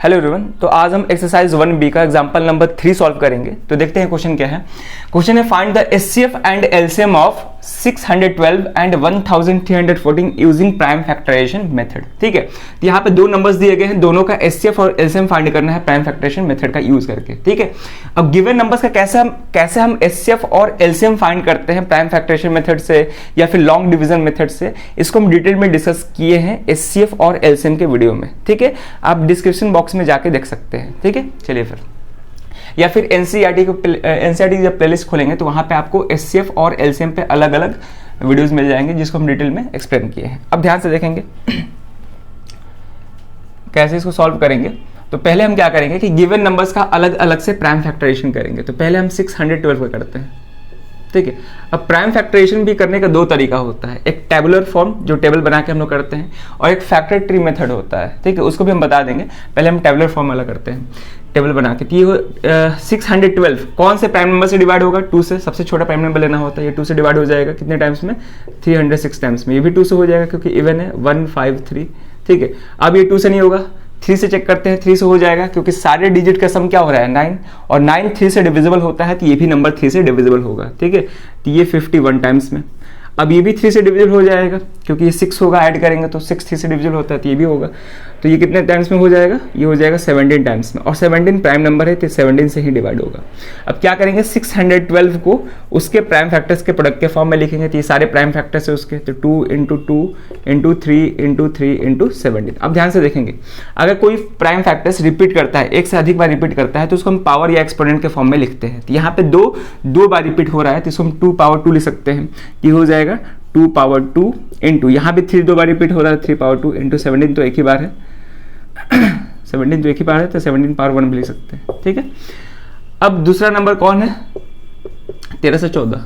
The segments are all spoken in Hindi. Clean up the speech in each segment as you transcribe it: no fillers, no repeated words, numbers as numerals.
हेलो एवरीवन, तो आज हम एक्सरसाइज 1B का एग्जांपल नंबर 3 सॉल्व करेंगे। तो देखते हैं क्वेश्चन क्या है। क्वेश्चन है find the HCF and LCM of 612 and 1314 using prime factorisation method. ठीक है, तो यहाँ पे दो नंबर्स दिए गए हैं, दोनों का एचसीएफ और एलसीएम फाइंड करना है प्राइम फैक्टराइजेशन मेथड का यूज करके। ठीक है, अब गिवन नंबर्स का कैसे हम एचसीएफ और एलसीएम फाइंड करते हैं प्राइम फैक्टराइजेशन मेथड से या फिर लॉन्ग डिवीजन मेथड से, इसको हम डिटेल में डिस्कस किए हैं एचसीएफ और एलसीएम के वीडियो में। ठीक है, आप डिस्क्रिप्शन बॉक्स में जाके देख सकते हैं। ठीक है, चलिए फिर, या फिर एनसीईआरटी की जब प्लेलिस्ट खोलेंगे तो वहां पे आपको एचसीएफ और एलसीएम पे अलग अलग वीडियोस मिल जाएंगे जिसको हम डिटेल में एक्सप्लेन किए हैं। अब ध्यान से देखेंगे कैसे इसको सॉल्व करेंगे। तो पहले हम क्या करेंगे कि गिवन नंबर्स का अलग अलग से प्राइम फैक्टराइजेशन करेंगे। तो पहले हम 612 को करते हैं। ठीक है, अब प्राइम फैक्टराइजेशन भी करने का दो तरीका होता है, एक टेबुलर फॉर्म जो टेबल बना के हम लोग करते हैं, और एक फैक्टर ट्री मेथड होता है। ठीक है, उसको भी हम बता देंगे। पहले हम टेबुलर फॉर्म वाला करते हैं, टेबल बना के। 612 कौन से प्राइम नंबर से डिवाइड होगा? 2 से। सबसे छोटा प्राइम नंबर लेना होता है, ये 2 से डिवाइड हो जाएगा कितने टाइम्स में? 306 टाइम्स में। ये भी 2 से हो जाएगा क्योंकि इवन है 153। ठीक है, अब ये 2 से नहीं होगा, 3 से चेक करते हैं। 3 से हो जाएगा क्योंकि सारे डिजिट का सम क्या हो रहा है? 9, और 9 3 से डिविजिबल होता है तो ये भी नंबर 3 से डिविजिबल होगा। ठीक है, तो ये 51 टाइम्स में। अब ये भी 3 से डिविजिबल हो जाएगा क्योंकि ये 6 होगा, ऐड करेंगे तो 6 3 से डिविजिबल होता है तो ये भी होगा। तो ये कितने टाइम्स में हो जाएगा? ये हो जाएगा 17 टाइम्स में, और 17 प्राइम नंबर है तो 17 से ही डिवाइड होगा। अब क्या करेंगे, 612 को उसके प्राइम फैक्टर्स के प्रोडक्ट के फॉर्म में लिखेंगे। तो ये सारे प्राइम फैक्टर्स है उसके, तो 2 × 2 × 3 × 3 × 17। अब ध्यान से देखेंगे, अगर कोई प्राइम फैक्टर्स रिपीट करता है, एक से अधिक बार रिपीट करता है, तो उसको हम पावर या एक्सपोनेंट के फॉर्म में लिखते हैं। तो यहाँ पे दो बार रिपीट हो रहा है तो इसको हम 2 पावर 2 लिख सकते हैं। ये हो जाएगा 2 पावर 2 इंटू, यहाँ भी 3 दो बार रिपीट हो रहा है, 3 पावर 2 इंटू 17 तो एक ही बार है 17 तो एक ही बार है, तो 17 पावर 1 भी लिख सकते हैं। ठीक है, अब दूसरा नंबर कौन है? 1314।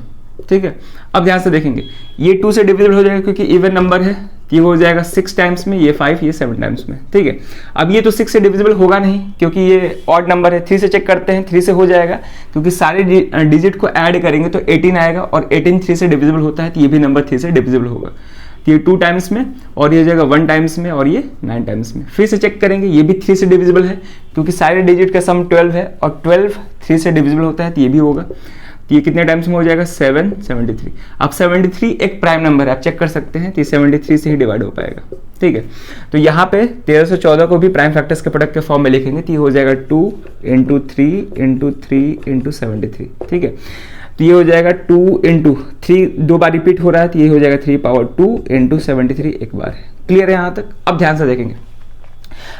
ठीक है, अब ध्यान से देखेंगे, ये 2 से डिविजिबल हो जाएगा क्योंकि इवन नंबर है, ये हो जाएगा 6 टाइम्स में, ये 5, ये 7 टाइम्स में। ठीक है, अब ये तो 6 से डिविजिबल होगा नहीं क्योंकि ये ऑड नंबर है। 3 से चेक करते हैं, 3 से हो जाएगा क्योंकि सारे डिजिट को ऐड करेंगे तो 18 आएगा, और 18 3 से डिविजिबल होता है तो ये भी नंबर 3 से डिविजिबल होगा। तो ये 2 टाइम्स में, और ये हो जाएगा 1 टाइम्स में, और ये 9 टाइम्स में। फिर से चेक करेंगे, ये भी 3 से डिविजिबल है क्योंकि सारे डिजिट का सम 12 है, और 12 3 से डिविजिबल होता है तो ये भी होगा। तो ये कितने टाइम्स में हो जाएगा? 73। अब 73 एक प्राइम नंबर है, आप चेक कर सकते हैं, तो 73 से ही डिवाइड हो पाएगा। ठीक है, तो यहाँ पे 1314 को भी प्राइम फैक्टर्स के प्रोडक्ट के फॉर्म में लिखेंगे तो ये हो जाएगा 2 × 3 × 3 × 73। ठीक है, तो ये हो जाएगा 2 × 3 दो बार रिपीट हो रहा है तो ये हो जाएगा 3 पावर 2 × 73 एक बार है। क्लियर है यहाँ तक? अब ध्यान से देखेंगे,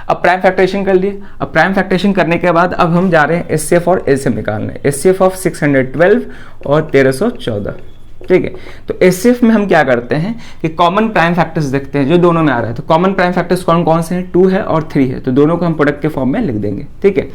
अब प्राइम फैक्टराइजेशन कर लिए। अब प्राइम फैक्टराइजेशन करने के बाद अब हम जा रहे हैं एचसीएफ और एलसीएम निकालने। एचसीएफ ऑफ 612 और 1314। ठीक है, तो एचसीएफ में हम क्या करते हैं कि कॉमन प्राइम फैक्टर्स देखते हैं जो दोनों में आ रहा है। तो कॉमन प्राइम फैक्टर्स कौन कौन से हैं? 2 है और 3 है, तो दोनों को हम प्रोडक्ट के फॉर्म में लिख देंगे। ठीक है,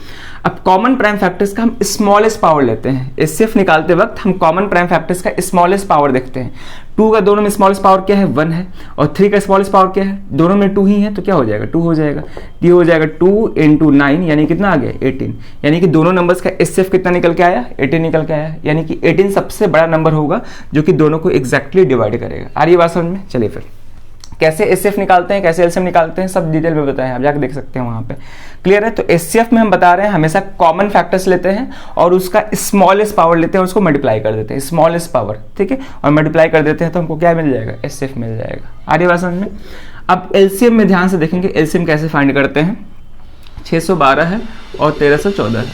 अब कॉमन प्राइम फैक्टर्स का हम स्मॉलेस्ट पावर लेते हैं। एचसीएफ निकालते वक्त हम कॉमन प्राइम फैक्टर्स का स्मॉलेस्ट पावर देखते हैं। 2 का दोनों में स्मॉलेस्ट पावर क्या है? 1 है, और 3 का स्मॉलेस्ट पावर क्या है? दोनों में 2 ही है, तो क्या हो जाएगा? 2 हो जाएगा। ये हो जाएगा 2 × 9 यानी कितना आ गया? 18। यानी कि दोनों नंबर्स का एचसीएफ कितना निकल के आया? 18 निकल के आया। यानी कि 18 सबसे बड़ा नंबर होगा जो कि दोनों को एग्जैक्टली डिवाइड करेगा। आ रही बात समझ में? चलिए फिर कैसे एचसीएफ निकालते हैं, कैसे एलसीएम निकालते हैं, सब डिटेल में बताया है, आप जाकर देख सकते हैं वहां पे। क्लियर है? तो एचसीएफ में हम बता रहे हैं हमेशा कॉमन फैक्टर्स लेते हैं और उसका स्मॉलेस्ट पावर लेते हैं और उसको मल्टीप्लाई कर देते हैं, स्मॉलेस्ट पावर। ठीक है, और मल्टीप्लाई कर देते हैं तो हमको क्या मिल जाएगा? एचसीएफ मिल जाएगा। आ रही बात समझ में? अब एलसीएम में ध्यान से देखेंगे, एलसीएम कैसे फाइंड करते हैं। 612 है और 1314 है।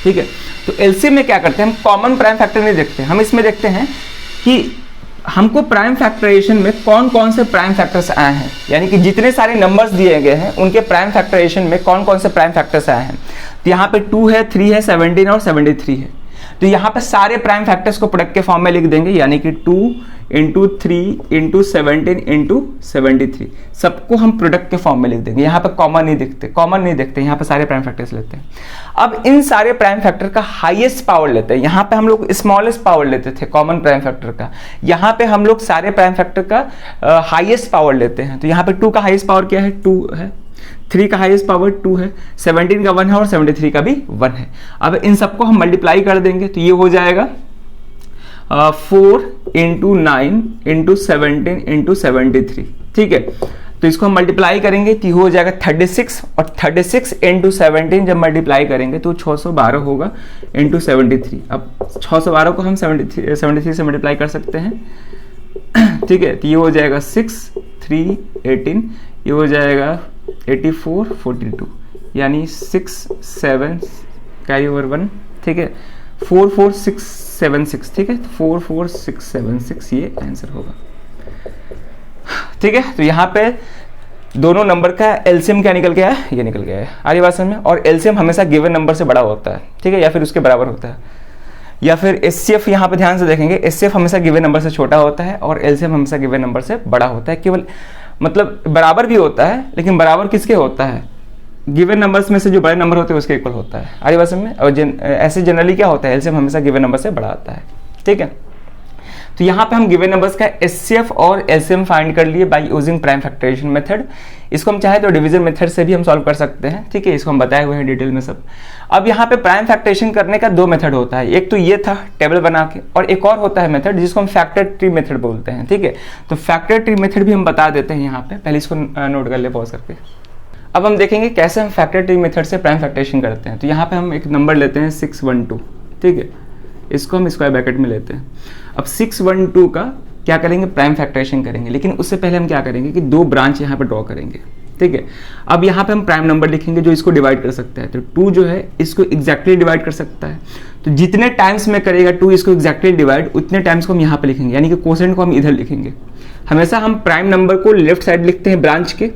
ठीक है, तो एलसीएम में क्या करते हैं, हम कॉमन प्राइम फैक्टर नहीं देखते, हम इसमें देखते हैं कि हमको प्राइम फैक्टराइजेशन में कौन कौन से प्राइम फैक्टर्स आए हैं, यानी कि जितने सारे नंबर्स दिए गए हैं उनके प्राइम फैक्टराइजेशन में कौन कौन से प्राइम फैक्टर्स आए हैं। तो यहाँ पे 2 है, 3 है, 17 और 73 है। तो यहाँ पे सारे प्राइम फैक्टर्स को प्रोडक्ट के फॉर्म में लिख देंगे, यानी कि 2 × 3 × 17 × 73 सबको हम प्रोडक्ट के फॉर्म में लिख देंगे। यहाँ पे कॉमन नहीं देखते, यहाँ पे सारे प्राइम फैक्टर्स लेते हैं। अब इन सारे प्राइम फैक्टर का हाईएस्ट पावर लेते हैं। यहाँ पे हम लोग स्मॉलेस्ट पावर लेते थे कॉमन प्राइम फैक्टर का, यहाँ पे हम लोग सारे प्राइम फैक्टर का हाईएस्ट पावर लेते हैं। तो यहाँ पे 2 का हाईएस्ट पावर क्या है? 2 है, 3 का हाईएस्ट पावर 2 है, 17 का 1 है और 73 का भी 1 है। अब इन सबको हम मल्टीप्लाई कर देंगे तो ये हो जाएगा 4 × 9 × 17 × 73। ठीक है, तो तो इसको हम मल्टीप्लाई करेंगे तो हो जाएगा 36, और 36 इंटू 17 जब मल्टीप्लाई करेंगे तो 612 होगा इंटू 73। अब 612 को हम 73 से मल्टीप्लाई कर सकते हैं, ठीक है। तो ये हो जाएगा 6, 3, 18, ये हो जाएगा 84, 42, यानी 6, 7 कैरी ओवर 1, ठीक है, 44676, ठीक है, 44676 ये आंसर होगा, ठीक है। तो यहाँ पे दोनों नंबर का एलसीएम क्या निकल गया है, ये निकल गया है, आगे बात समझ में। और एलसीएम हमेशा गिवन नंबर से बड़ा होता है, ठीक है, या फिर उसके बराबर होता है। या फिर एचसीएफ यहाँ पे ध्यान से देखेंगे, एचसीएफ हमेशा गिवन नंबर से छोटा होता है और एलसीएम हमेशा गिवन नंबर से बड़ा होता है। केवल मतलब बराबर भी होता है, लेकिन बराबर किसके होता है, गिवन नंबर्स में से जो बड़े नंबर होते हैं उसके इक्वल होता है, आगे बात समझ में। और ऐसे जनरली क्या होता है, एलसीएम हमेशा गिवन नंबर से बड़ा आता है, ठीक है। तो यहाँ पे हम गिवन नंबर्स का एचसीएफ और एलसीएम फाइंड कर लिए by using prime factorisation method. इसको हम चाहे तो डिवीजन मेथड से भी हम सॉल्व कर सकते हैं, ठीक है, इसको हम बताए हुए हैं डिटेल में सब। अब यहाँ पे प्राइम फैक्टराइजेशन करने का दो मेथड होता है, एक तो ये था टेबल बना के, और एक और होता है मेथड जिसको हम फैक्टर ट्री मेथड बोलते हैं, ठीक है। तो फैक्टर ट्री मेथड भी हम बता देते हैं यहाँ पे, पहले इसको नोट कर ले पॉज करके। अब हम देखेंगे कैसे हम फैक्टर ट्री मेथड से प्राइम फैक्टराइजेशन करते हैं। तो यहाँ पे हम एक नंबर लेते हैं 612, ठीक है, इसको हम स्क्वायर ब्रैकेट में लेते हैं। अब 612 का क्या करेंगे, प्राइम फैक्टराइजेशन करेंगे, लेकिन उससे पहले हम क्या करेंगे कि दो ब्रांच यहाँ पे ड्रॉ करेंगे, ठीक है। अब यहाँ पे हम प्राइम नंबर लिखेंगे जो इसको डिवाइड कर सकता है। तो 2 जो है इसको एग्जैक्टली डिवाइड कर सकता है, तो जितने टाइम्स में करेगा 2 इसको एग्जैक्टली डिवाइड, उतने टाइम्स को हम यहाँ पे लिखेंगे, यानी कि कोसेंट को हम इधर लिखेंगे। हमेशा हम प्राइम नंबर को लेफ्ट साइड लिखते हैं ब्रांच के,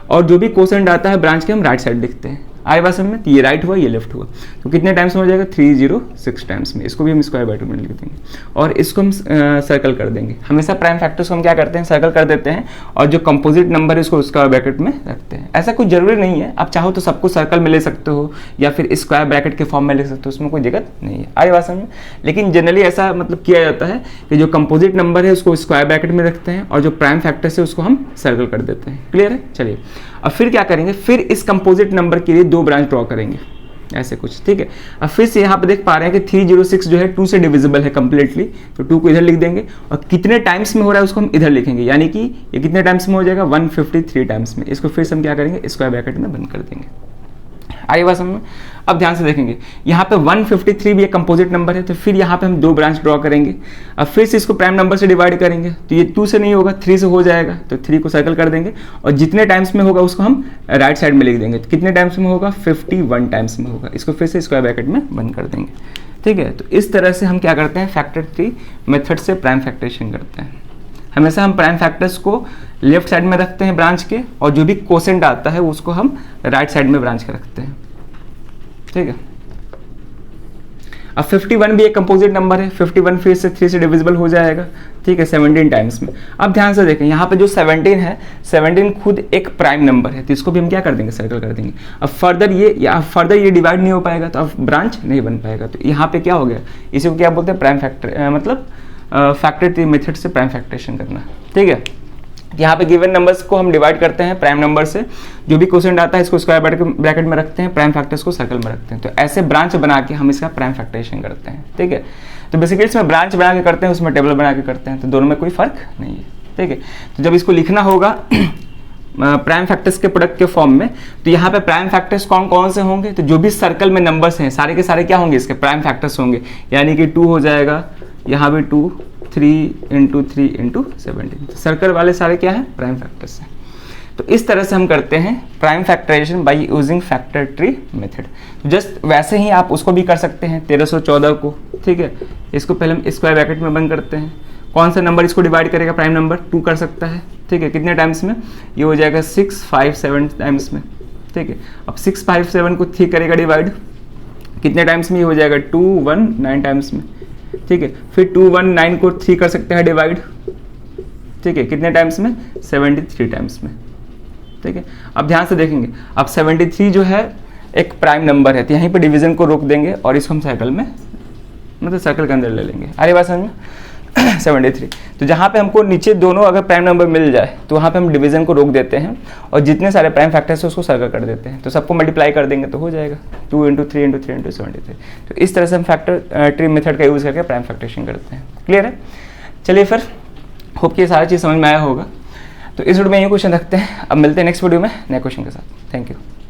और जो भी कोसेंट आता है ब्रांच के हम राइट साइड लिखते हैं, आए बात समझ में। तो ये राइट हुआ, ये लेफ्ट हुआ, तो कितने टाइम्स में हो जाएगा, 306 टाइम्स में। इसको भी हम स्क्वायर ब्रैकेट में लिख देंगे और इसको हम सर्कल कर देंगे। हमेशा प्राइम फैक्टर्स को हम क्या करते हैं, सर्कल कर देते हैं, और जो कंपोजिट नंबर है उसको स्क्वायर ब्रैकेट में रखते हैं। ऐसा कुछ जरूरी नहीं है, आप चाहो तो सबको सर्कल में ले सकते हो या फिर स्क्वायर ब्रैकेट के फॉर्म में लिख सकते हो, उसमें कोई दिक्कत नहीं है, आए बात समझ में। लेकिन जनरली ऐसा मतलब किया जाता है कि जो कंपोजिट नंबर है उसको स्क्वायर ब्रैकेट में रखते हैं और जो प्राइम फैक्टर्स है उसको हम सर्कल कर देते हैं। क्लियर है, चलिए अब फिर क्या करेंगे, फिर इस कंपोजिट नंबर के लिए दो ब्रांच ड्रॉ करेंगे, ऐसे कुछ, ठीक है। अब फिर से यहाँ पे देख पा रहे हैं कि 306 जो है 2 से डिविजिबल है कंप्लीटली, तो 2 को इधर लिख देंगे और कितने टाइम्स में हो रहा है उसको हम इधर लिखेंगे, यानी कि ये कितने टाइम्स में हो जाएगा, 153 टाइम्स में। इसको फिर से हम क्या करेंगे, स्क्वायर ब्रैकेट में बंद कर देंगे, आगे बात समझ में। अब ध्यान से देखेंगे, यहाँ पे 153 भी एक कंपोजिट नंबर है, तो फिर यहाँ पे हम दो ब्रांच ड्रॉ करेंगे। अब फिर से इसको प्राइम नंबर से डिवाइड करेंगे, तो ये 2 से नहीं होगा, 3 से हो जाएगा, तो 3 को सर्कल कर देंगे और जितने टाइम्स में होगा उसको हम राइट साइड में लिख देंगे। तो कितने टाइम्स में होगा, 51 टाइम्स में होगा। इसको फिर से स्क्वायर ब्रैकेट में बंद कर देंगे, ठीक है। तो इस तरह से हम क्या करते हैं, फैक्टर ट्री मेथड से प्राइम फैक्टराइजेशन करते हैं। हमेशा हम प्राइम फैक्टर्स को लेफ्ट साइड में रखते हैं ब्रांच के, और जो भी कोसेंट आता है उसको हम राइट साइड में ब्रांच के रखते हैं, ठीक है। अब 51 भी एक कंपोजिट नंबर है, 51 फिर से 3 से डिविजिबल हो जाएगा, ठीक है, 17 टाइम्स में। अब ध्यान से देखें, यहाँ पे जो 17 है, 17 खुद एक प्राइम नंबर है, तो इसको भी हम क्या कर देंगे, सर्कल कर देंगे। अब फर्दर ये डिवाइड नहीं हो पाएगा, तो अब ब्रांच नहीं बन पाएगा। तो यहाँ पे क्या हो गया, इसी को क्या बोलते हैं, प्राइम फैक्टर, मतलब फैक्टर ट्री मेथड से प्राइम फैक्टराइजेशन करना, ठीक है। यहाँ पे गिवन नंबर्स को हम डिवाइड करते हैं प्राइम नंबर से, जो भी क्वोशिएंट आता है इसको स्क्वायर ब्रैकेट में रखते हैं, प्राइम फैक्टर्स को सर्कल में रखते हैं। तो ऐसे ब्रांच बना के हम इसका प्राइम फैक्टराइजेशन करते हैं, ठीक है। तो बेसिकली इसमें ब्रांच बना के करते हैं, उसमें टेबल बना के करते हैं, तो दोनों में कोई फर्क नहीं है, ठीक है। तो जब इसको लिखना होगा प्राइम फैक्टर्स के प्रोडक्ट के फॉर्म में, तो यहाँ पे प्राइम फैक्टर्स कौन कौन से होंगे, तो जो भी सर्कल में नंबर्स हैं सारे के सारे क्या होंगे, इसके प्राइम फैक्टर्स होंगे, यानी कि 2 हो जाएगा, यहाँ भी 2, 3 इंटू 3 इंटू 17, तो सर्कल वाले सारे क्या है, प्राइम फैक्टर्स हैं। तो इस तरह से हम करते हैं prime factorisation by using factor tree method. Just वैसे ही आप उसको भी कर सकते हैं 1314 को, ठीक है। इसको पहले हम स्क्वायर ब्रैकेट में बंद करते हैं, कौन सा नंबर इसको डिवाइड करेगा, प्राइम नंबर 2 कर सकता है, ठीक है। कितने टाइम्स में, ये हो जाएगा 657 टाइम्स में, ठीक है। अब 657 को 3 करेगा डिवाइड, कितने टाइम्स में, ये हो जाएगा 219 टाइम्स में, ठीक है। फिर 219 को 3 कर सकते हैं डिवाइड, ठीक है, कितने टाइम्स में, 73 टाइम्स में, ठीक है। अब ध्यान से देखेंगे, अब 73 जो है एक प्राइम नंबर है, तो यहीं पर डिवीजन को रोक देंगे और इसको हम सर्कल में, मतलब सर्कल के अंदर ले लेंगे, अरे बात समझ में। 73, तो जहाँ पे हमको नीचे दोनों अगर प्राइम नंबर मिल जाए तो वहाँ पे हम डिवीजन को रोक देते हैं और जितने सारे प्राइम फैक्टर्स है उसको सर्कल कर देते हैं, तो सबको मल्टीप्लाई कर देंगे तो हो जाएगा 2 इंटू 3 इंटू 3 इंटू 73। तो इस तरह से हम फैक्टर ट्री मेथड का यूज़ करके प्राइम फैक्टराइजेशन करते हैं। क्लियर है, चलिए फिर होप कि ये सारी चीज़ समझ में आया होगा। तो इस वीडियो में ये क्वेश्चन रखते हैं, अब मिलते हैं नेक्स्ट वीडियो में नए क्वेश्चन के साथ। Thank you.